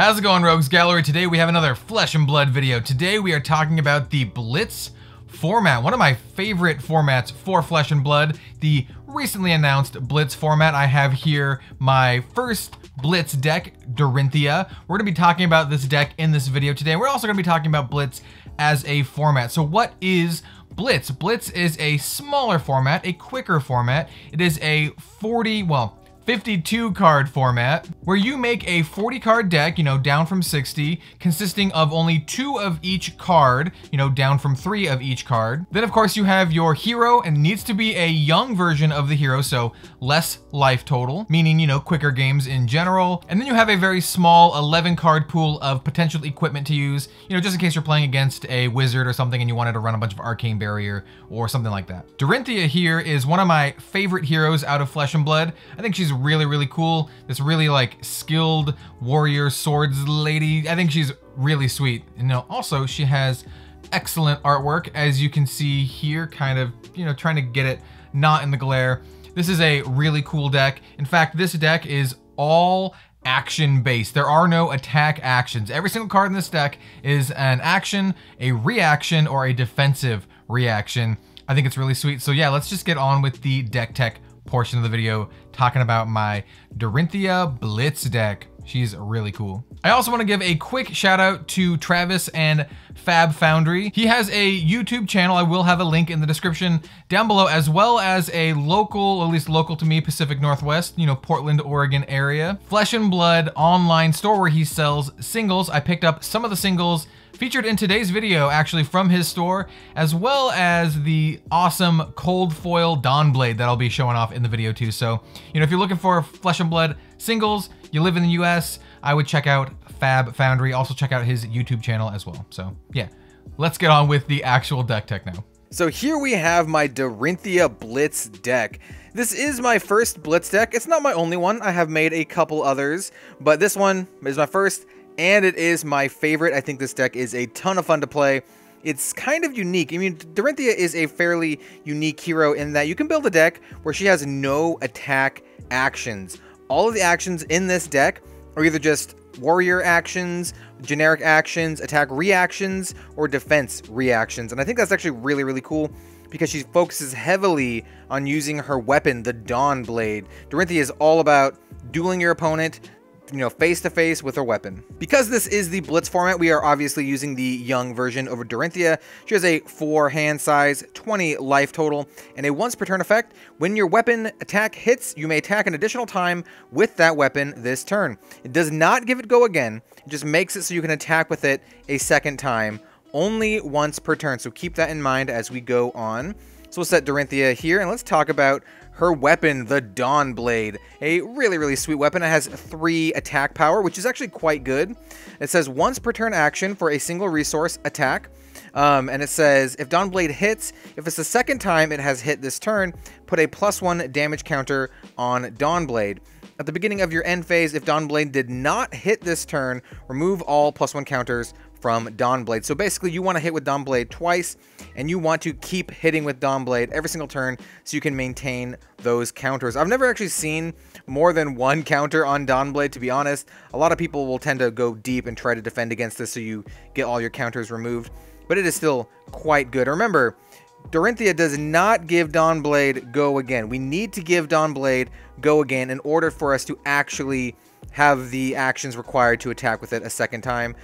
How's it going, Rogues Gallery? Today we have another Flesh and Blood video. Today we are talking about the Blitz format, one of my favorite formats for Flesh and Blood, the recently announced Blitz format. I have here my first Blitz deck, Dorinthea. We're going to be talking about this deck in this video today. We're also going to be talking about Blitz as a format. So what is Blitz? Blitz is a smaller format, a quicker format. It is a 52 card format where you make a 40 card deck, down from 60, consisting of only 2 of each card, down from 3 of each card. Then of course you have your hero, and it needs to be a young version of the hero, so less life total, meaning, quicker games in general. And then you have a very small 11 card pool of potential equipment to use, just in case you're playing against a wizard or something and you wanted to run a bunch of arcane barrier or something like that. Dorinthea here is one of my favorite heroes out of Flesh and Blood. I think she's really cool. This really skilled warrior swords lady. I think she's really sweet. And also she has excellent artwork, as you can see here, kind of, trying to get it not in the glare. This is a really cool deck. In fact, this deck is all action based. There are no attack actions. Every single card in this deck is an action, a reaction, or a defensive reaction. I think it's really sweet. So yeah, let's just get on with the deck tech portion of the video, talking about my Dorinthea Blitz deck. She's really cool. I also want to give a quick shout out to Travis and FAB Foundry. He has a YouTube channel. I will have a link in the description down below, as well as a local, at least local to me, Pacific Northwest, Portland, Oregon area, Flesh and Blood online store where he sells singles. I picked up some of the singles featured in today's video, actually, from his store, as well as the awesome cold foil Dawn Blade that I'll be showing off in the video too. So, if you're looking for Flesh and Blood singles, you live in the US, I would check out FAB Foundry. Also check out his YouTube channel as well. So yeah, let's get on with the actual deck tech now. So here we have my Dorinthea Blitz deck. This is my first Blitz deck. It's not my only one. I have made a couple others, but this one is my first, and it is my favorite. I think this deck is a ton of fun to play. It's kind of unique. I mean, Dorinthea is a fairly unique hero in that you can build a deck where she has no attack actions. All of the actions in this deck are either just warrior actions, generic actions, attack reactions, or defense reactions. And I think that's actually really cool, because she focuses heavily on using her weapon, the Dawn Blade. Dorinthea is all about dueling your opponent, face to face with her weapon. Because this is the Blitz format, we are obviously using the young version over Dorinthea. She has a 4 hand size, 20 life total, and a once per turn effect. When your weapon attack hits, you may attack an additional time with that weapon this turn. It does not give it go again. It just makes it so you can attack with it a second time, only once per turn. So keep that in mind as we go on. So we'll set Dorinthea here, and let's talk about her weapon, the Dawn Blade. A really sweet weapon. It has 3 attack power, which is actually quite good. It says once per turn action for a single resource attack. And it says if Dawn Blade hits, if it's the second time it has hit this turn, put a +1 damage counter on Dawn Blade. At the beginning of your end phase, if Dawn Blade did not hit this turn, remove all +1 counters from Dawn Blade. So basically you want to hit with Dawn Blade twice, and you want to keep hitting with Dawn Blade every single turn so you can maintain those counters. I've never actually seen more than 1 counter on Dawn Blade, to be honest. A lot of people will tend to go deep and try to defend against this so you get all your counters removed, but it is still quite good. Remember, Dorinthea does not give Dawn Blade go again. We need to give Dawn Blade go again in order for us to actually have the actions required to attack with it a second time.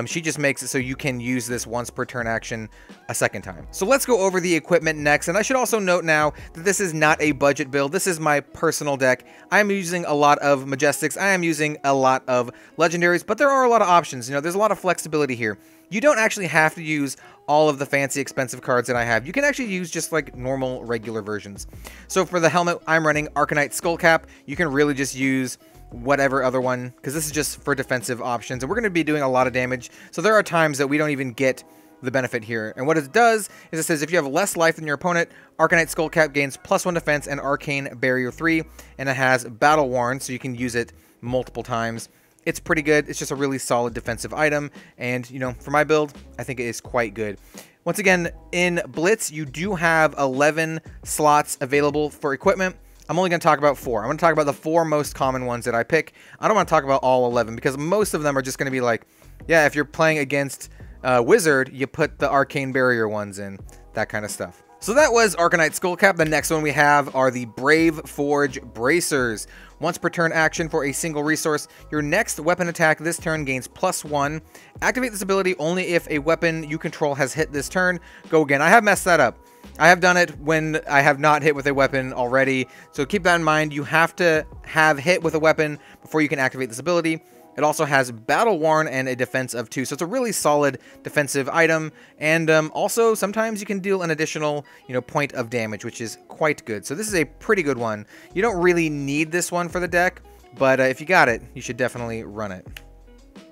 She just makes it so you can use this once per turn action a second time. So let's go over the equipment next. And I should also note now that this is not a budget build. This is my personal deck. I am using a lot of Majestics. I am using a lot of Legendaries, but there are a lot of options. There's a lot of flexibility here. You don't actually have to use all of the fancy expensive cards that I have. You can actually use just like normal regular versions. So for the helmet, I'm running Arcanite Skullcap. You can really just use whatever other one, because this is just for defensive options, and we're going to be doing a lot of damage, so there are times that we don't even get the benefit here. And what it does is it says if you have less life than your opponent, Arcanite Skullcap gains +1 defense and Arcane Barrier 3, and it has Battle Worn, so you can use it multiple times. It's pretty good. It's just a really solid defensive item, and for my build, I think it is quite good. Once again, in Blitz, you do have 11 slots available for equipment. I'm only going to talk about 4. I'm going to talk about the 4 most common ones that I pick. I don't want to talk about all 11 because most of them are just going to be like, yeah, if you're playing against Wizard, you put the Arcane Barrier ones in, that kind of stuff. So that was Arcanite Skullcap. The next one we have are the Brave Forge Bracers. Once per turn action for a single resource, your next weapon attack this turn gains +1. Activate this ability only if a weapon you control has hit this turn. Go again. I have messed that up. I have done it when I have not hit with a weapon already. So keep that in mind. You have to have hit with a weapon before you can activate this ability. It also has Battle Worn and a defense of 2, so it's a really solid defensive item. And also, sometimes you can deal an additional, point of damage, which is quite good. So this is a pretty good one. You don't really need this one for the deck, but if you got it, you should definitely run it.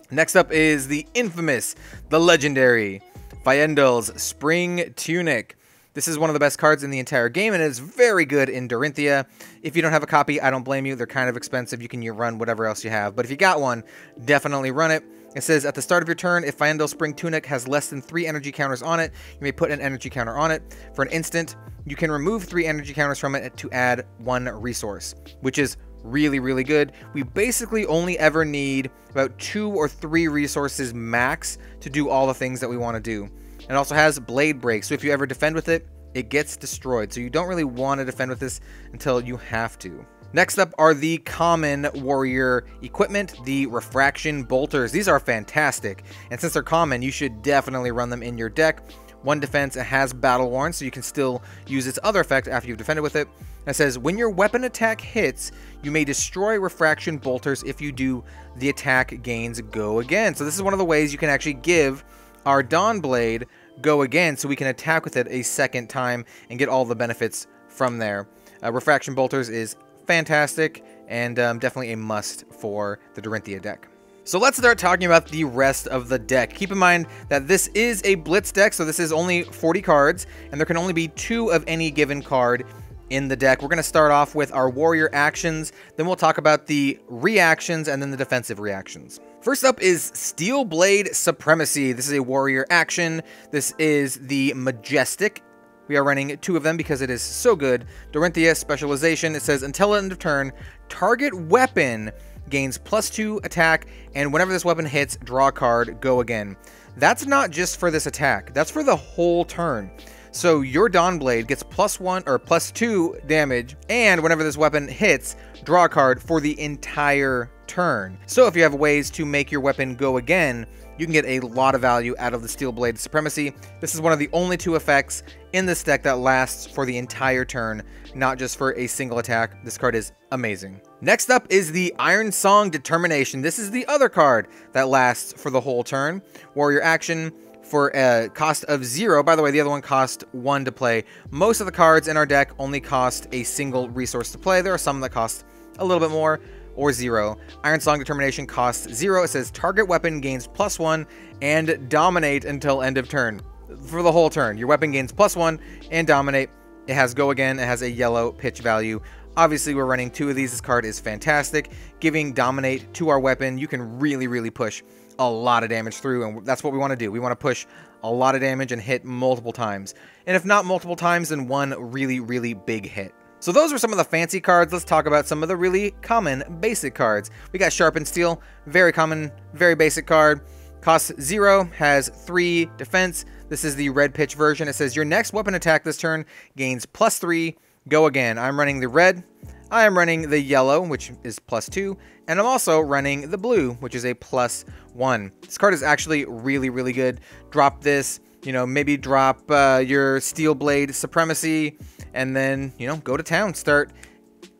Next up is the infamous, the legendary Fyendal's Spring Tunic. This is one of the best cards in the entire game, and it is very good in Dorinthea. If you don't have a copy, I don't blame you. They're kind of expensive. You can run whatever else you have. But if you got one, definitely run it. It says, at the start of your turn, if Fyendal's Spring Tunic has less than 3 energy counters on it, you may put an energy counter on it. For an instant, you can remove 3 energy counters from it to add 1 resource, which is really, really good. We basically only ever need about 2 or 3 resources max to do all the things that we want to do. It also has Blade Break, so if you ever defend with it, it gets destroyed. So you don't really want to defend with this until you have to. Next up are the common warrior equipment, the Refraction Bolters. These are fantastic, and since they're common, you should definitely run them in your deck. 1 defense, it has Battle Worn, so you can still use its other effect after you've defended with it. It says, when your weapon attack hits, you may destroy Refraction Bolters. If you do, the attack gains Go Again. So this is one of the ways you can actually give our Dawnblade Go Again, so we can attack with it a second time and get all the benefits from there. Refraction Bolters is fantastic and definitely a must for the Dorinthea deck. So let's start talking about the rest of the deck. Keep in mind that this is a Blitz deck, so this is only 40 cards, and there can only be 2 of any given card in the deck. We're going to start off with our warrior actions, then we'll talk about the reactions, and then the defensive reactions. First up is Steel Blade Supremacy. This is a warrior action. This is the Majestic. We are running 2 of them because it is so good. Dorinthea Specialization. It says, until end of turn, target weapon gains +2 attack, and whenever this weapon hits, draw a card, go again. That's not just for this attack. That's for the whole turn. So your Dawnblade gets +1 or +2 damage, and whenever this weapon hits, draw a card for the entire turn. So if you have ways to make your weapon go again, you can get a lot of value out of the Steel Blade Supremacy. This is one of the only 2 effects in this deck that lasts for the entire turn, not just for a single attack. This card is amazing. Next up is the Iron Song Determination. This is the other card that lasts for the whole turn. Warrior action for a cost of 0. By the way, the other one cost 1 to play. Most of the cards in our deck only cost a single resource to play. There are some that cost a little bit more, or 0. Iron Song Determination costs 0. It says target weapon gains +1 and dominate until end of turn. For the whole turn, your weapon gains +1 and dominate. It has Go Again. It has a yellow pitch value. Obviously, we're running 2 of these. This card is fantastic. Giving dominate to our weapon, you can really, really push a lot of damage through, and that's what we want to do. We want to push a lot of damage and hit multiple times. And if not multiple times, then 1 really, really big hit. So those are some of the fancy cards. Let's talk about some of the really common basic cards. We got Sharpened Steel, very common, very basic card. Costs 0, has 3 defense. This is the red pitch version. It says your next weapon attack this turn gains +3, go again. I'm running the red. I am running the yellow, which is +2, and I'm also running the blue, which is a +1. This card is actually really, really good. Drop this, maybe drop your Steel Blade Supremacy, and then, go to town. Start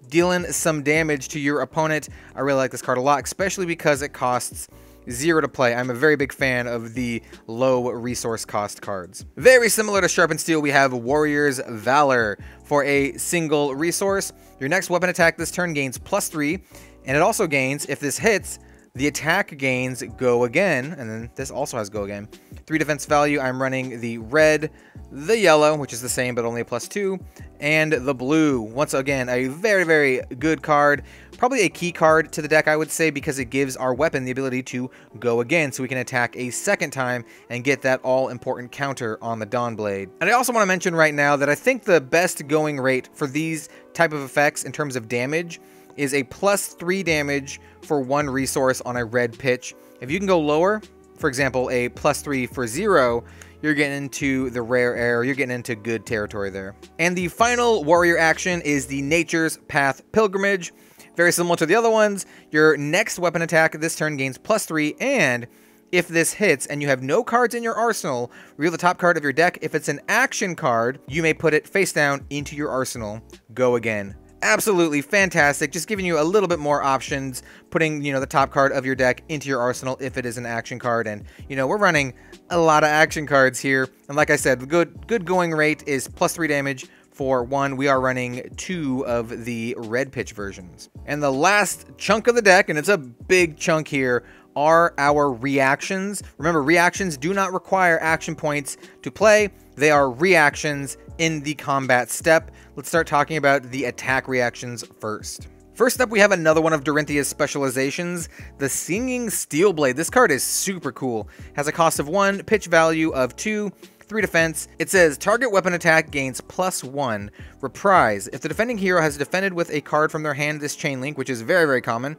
dealing some damage to your opponent. I really like this card a lot, especially because it costs 0 to play. I'm a very big fan of the low resource cost cards. Very similar to Sharpened Steel, we have Warrior's Valor. For a single resource, your next weapon attack this turn gains +3, and it also gains, if this hits, The attack gains go again, and then this also has go again. 3 defense value, I'm running the red, the yellow, which is the same but only a +2, and the blue. Once again, a very, very good card. Probably a key card to the deck, I would say, because it gives our weapon the ability to go again, so we can attack a second time and get that all-important counter on the Dawnblade. And I also want to mention right now that I think the best going rate for these type of effects in terms of damage is a +3 damage for 1 resource on a red pitch. If you can go lower, for example, a +3 for 0, you're getting into the rare air, you're getting into good territory there. And the final warrior action is the Nature's Path Pilgrimage. Very similar to the other ones, your next weapon attack this turn gains +3, and if this hits and you have no cards in your arsenal, reveal the top card of your deck. If it's an action card, you may put it face down into your arsenal. Go again. Absolutely fantastic, just giving you a little bit more options, putting, the top card of your deck into your arsenal if it is an action card. And, we're running a lot of action cards here. And like I said, the good going rate is +3 damage for 1. We are running 2 of the red pitch versions. And the last chunk of the deck, and it's a big chunk here, are our reactions. Remember, reactions do not require action points to play. They are reactions in the combat step. Let's start talking about the attack reactions first. First up, we have another one of Dorinthea's specializations, the Singing Steel Blade. This card is super cool. Has a cost of 1, pitch value of 2, 3 defense. It says target weapon attack gains +1. Reprise. If the defending hero has defended with a card from their hand this chain link, which is very, very common,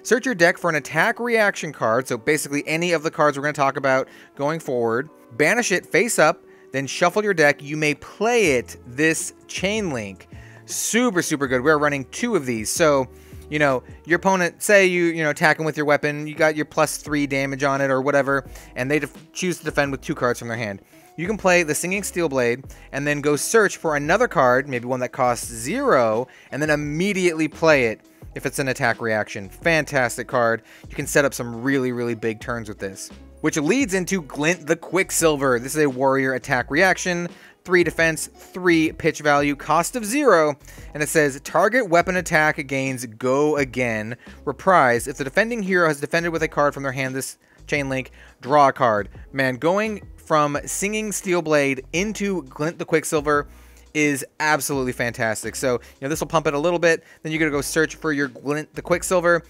search your deck for an attack reaction card, so basically any of the cards we're going to talk about going forward. Banish it face up, then shuffle your deck. You may play it this chain link. Super, super good. We're running 2 of these. So, your opponent, say you attack them with your weapon, you got your +3 damage on it or whatever, and they choose to defend with 2 cards from their hand. You can play the Singing Steel Blade and then go search for another card, maybe one that costs 0, and then immediately play it if it's an attack reaction. Fantastic card. You can set up some really, really big turns with this. Which leads into Glint the Quicksilver. This is a warrior attack reaction. 3 defense, 3 pitch value, cost of 0, and it says target weapon attack gains go again. Reprise. If the defending hero has defended with a card from their hand this chain link, draw a card. Man, going from Singing Steel Blade into Glint the Quicksilver is absolutely fantastic. So, this will pump it a little bit. Then you're going to go search for your Glint the Quicksilver.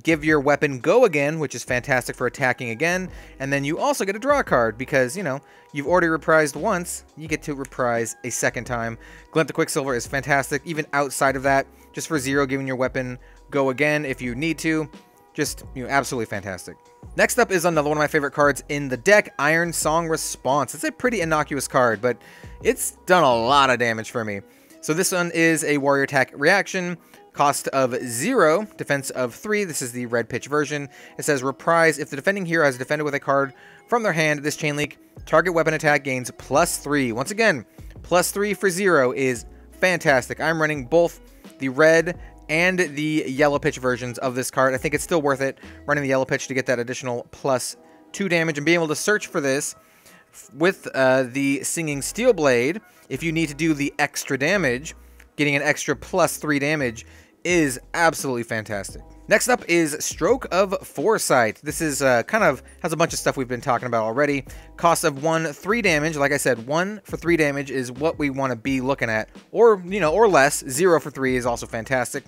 Give your weapon go again, which is fantastic for attacking again. And then you also get a draw card because, you've already reprised once. You get to reprise a second time. Glint the Quicksilver is fantastic. Even outside of that, just for 0, giving your weapon go again if you need to. Just, absolutely fantastic. Next up is another one of my favorite cards in the deck, Iron Song Response. It's a pretty innocuous card, but it's done a lot of damage for me. So this one is a warrior attack reaction, cost of 0, defense of 3. This is the red pitch version. It says reprise. If the defending hero has defended with a card from their hand this chain link, target weapon attack gains +3. Once again, +3 for 0 is fantastic. I'm running both the red and the yellow pitch versions of this card. I think it's still worth it running the yellow pitch to get that additional +2 damage and being able to search for this with the Singing Steel Blade. If you need to do the extra damage, getting an extra +3 damage is absolutely fantastic. Next up is Stroke of Foresight. This is kind of has a bunch of stuff we've been talking about already. Cost of 1, 3 damage. Like I said, 1 for 3 damage is what we want to be looking at, or or less. 0 for 3 is also fantastic.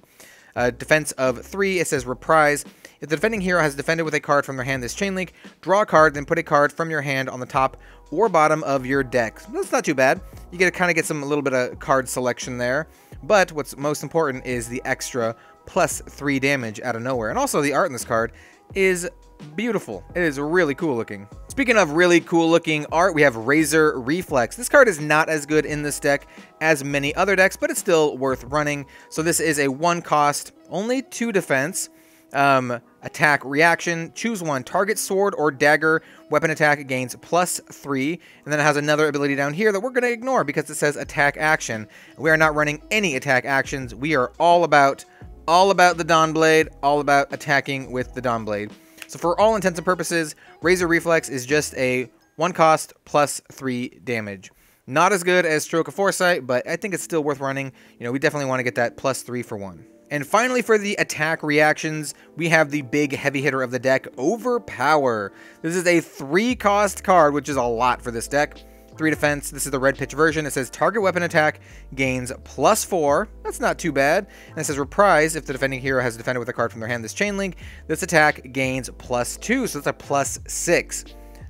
Defense of 3. It says reprise. If the defending hero has defended with a card from their hand this chain link, draw a card, then put a card from your hand on the top or bottom of your deck. That's not too bad. You get to kind of get a little bit of card selection there. But what's most important is the extra +3 damage out of nowhere. And also the art in this card is beautiful. It is really cool looking. Speaking of really cool looking art, we have Razor Reflex. This card is not as good in this deck as many other decks, but it's still worth running. So this is a 1 cost, only 2 defense, attack reaction. Choose one. Target sword or dagger weapon attack gains +3. And then it has another ability down here that we're going to ignore because it says attack action. We are not running any attack actions. We are all about the Dawnblade, all about attacking with the Dawnblade. So for all intents and purposes, Razor Reflex is just a 1 cost +3 damage. Not as good as Stroke of Foresight, but I think it's still worth running. We definitely want to get that +3 for 1. And finally, for the attack reactions, we have the big heavy hitter of the deck, Overpower. This is a 3-cost card, which is a lot for this deck. 3 defense. This is the red pitch version. It says target weapon attack gains +4. That's not too bad. And it says reprise. If the defending hero has defended with a card from their hand this chain link, this attack gains +2. So that's a +6.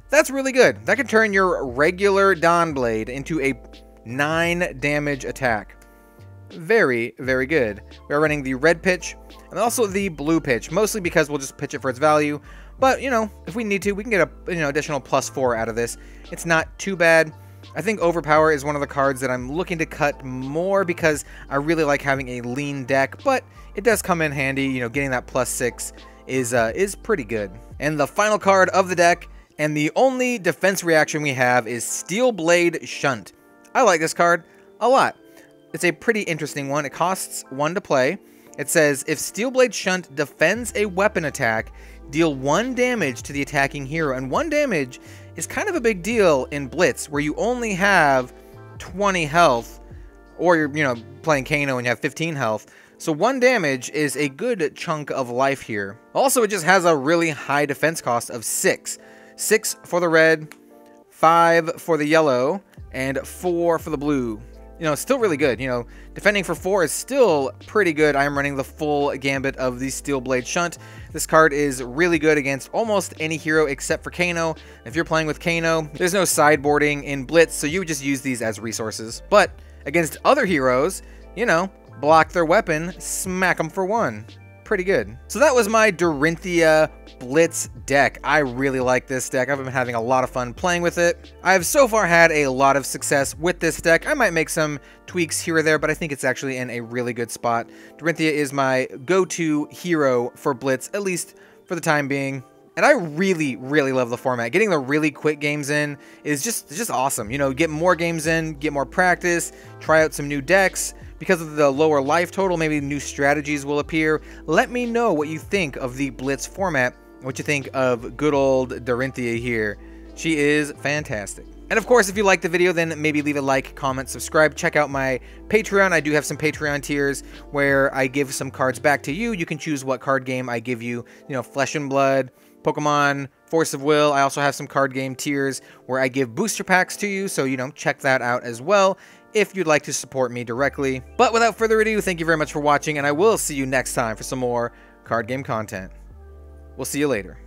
That's really good. That can turn your regular Dawnblade into a 9 damage attack. Very, very good. We are running the red pitch and also the blue pitch, mostly because we'll just pitch it for its value. But, you know, if we need to, we can get a additional +4 out of this. It's not too bad. I think Overpower is one of the cards that I'm looking to cut more because I really like having a lean deck, but it does come in handy. You know, getting that +6 is pretty good. And the final card of the deck, and the only defense reaction we have, is Steelblade Shunt. I like this card a lot. It's a pretty interesting one. It costs 1 to play. It says, if Steelblade Shunt defends a weapon attack, deal 1 damage to the attacking hero. And 1 damage is kind of a big deal in Blitz, where you only have 20 health, or you're, playing Kano and you have 15 health. So 1 damage is a good chunk of life here. Also, it just has a really high defense cost of 6. 6 for the red, 5 for the yellow, and 4 for the blue. Still really good. Defending for 4 is still pretty good. I'm running the full gambit of the Steelblade Shunt. This card is really good against almost any hero except for Kano. If you're playing with Kano, there's no sideboarding in Blitz, so you would just use these as resources. But against other heroes, block their weapon, smack them for 1. Pretty good. So that was my Dorinthea Blitz deck. I really like this deck. I've been having a lot of fun playing with it. I've so far had a lot of success with this deck. I might make some tweaks here or there, but I think it's actually in a really good spot. Dorinthea is my go-to hero for Blitz, at least for the time being. And I really, really love the format. Getting the really quick games in is just awesome. Get more games in, get more practice, try out some new decks. Because of the lower life total, maybe new strategies will appear. Let me know what you think of the Blitz format, what you think of good old Dorinthea here. She is fantastic. And of course, if you liked the video, then maybe leave a like, comment, subscribe. Check out my Patreon. I do have some Patreon tiers where I give some cards back to you. You can choose what card game I give you, Flesh and Blood, Pokemon, Force of Will. I also have some card game tiers where I give booster packs to you, so check that out as well if you'd like to support me directly. But without further ado, thank you very much for watching, and I will see you next time for some more card game content. We'll see you later.